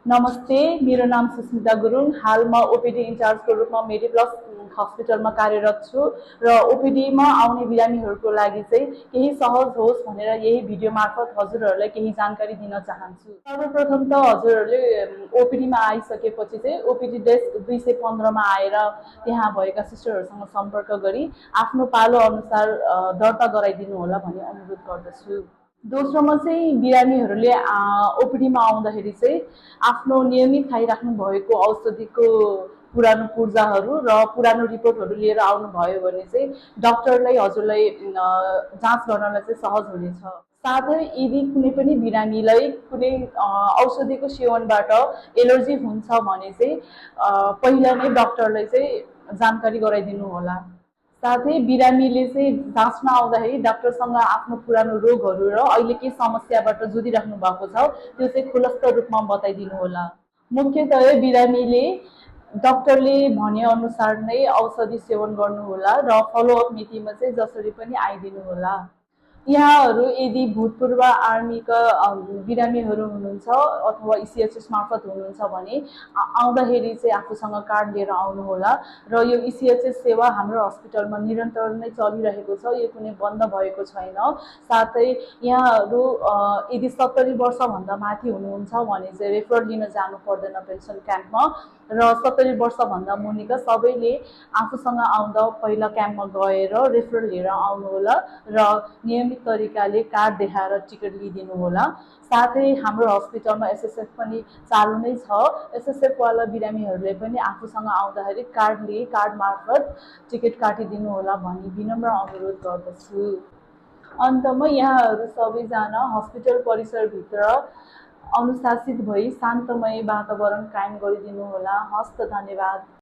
नमस्ते, मेरो नाम सुस्मिता गुरुङ। हाल म ओपिडी इन्चार्जको रूपमा मेडिप्लस हस्पिटलमा कार्यरत छु र ओपिडीमा आउने बिरामीहरूको लागि चाहिँ केही सहज होस् भनेर यही भिडियो मार्फत हजुरहरूलाई केही जानकारी दिन चाहन्छु। सर्वप्रथम त हजुरहरूले ओपिडीमा आइसकेपछि चाहिँ ओपिडी डेस्क 215 मा आएर त्यहाँ भएका सिस्टरहरूसँग सम्पर्क गरी आफ्नो पालो अनुसार दर्ता गराइदिनु होला भन्ने अनुरोध गर्दछु। दोस्रोमा चाहिँ बिरामीहरूले ओपिडीमा आउँदाखेरि चाहिँ आफ्नो नियमित खाइराख्नु भएको औषधिको पुरानो पूर्जाहरू र पुरानो रिपोर्टहरू लिएर आउनुभयो भने चाहिँ डक्टरलाई हजुरलाई जाँच गर्नलाई चाहिँ सहज हुनेछ। साथै यदि कुनै पनि बिरामीलाई कुनै औषधिको सेवनबाट एलर्जी हुन्छ भने चाहिँ पहिला नै डक्टरलाई चाहिँ जानकारी गराइदिनु होला। साथै बिरामीले चाहिँ जाँच्न आउँदाखेरि डाक्टरसँग आफ्नो पुरानो रोगहरू र अहिले के समस्याबाट जुधिराख्नु भएको छ त्यो चाहिँ खुलस्त रूपमा बताइदिनु होला। मुख्यतः बिरामीले डक्टरले भने अनुसार नै औषधि सेवन गर्नुहोला र फलोअप मितिमा चाहिँ जसरी पनि आइदिनु होला। यहाँहरू यदि भूतपूर्व आर्मीका बिरामीहरू हुनुहुन्छ अथवा इसिएचएस मार्फत हुनुहुन्छ भने आउँदाखेरि चाहिँ आफूसँग कार्ड लिएर आउनुहोला र यो इसिएचएस सेवा हाम्रो हस्पिटलमा निरन्तर नै चलिरहेको छ, यो कुनै बन्द भएको छैन। साथै यहाँहरू यदि 70 वर्षभन्दा माथि हुनुहुन्छ भने चाहिँ रेफर लिन जानु पर्दैन पेन्सन क्याम्पमा र 70 वर्षभन्दा मुनिका सबैले आफूसँग आउँदा पहिला क्याम्पमा गएर रेफर लिएर आउनुहोला र नियमित तरिकाले कार्ड देखाएर टिकट लिइदिनु होला। साथै हाम्रो हस्पिटलमा एसएसएफ पनि चालु नै छ। एसएसएफवाला बिरामीहरूले पनि आफूसँग आउँदाखेरि कार्ड मार्फत टिकट काटिदिनु होला भनी विनम्र अनुरोध गर्दछु। अन्तमा यहाँहरू सबैजना हस्पिटल परिसरभित्र अनुशासित भई शान्तमय वातावरण कायम गरिदिनु होला। हस्त धन्यवाद।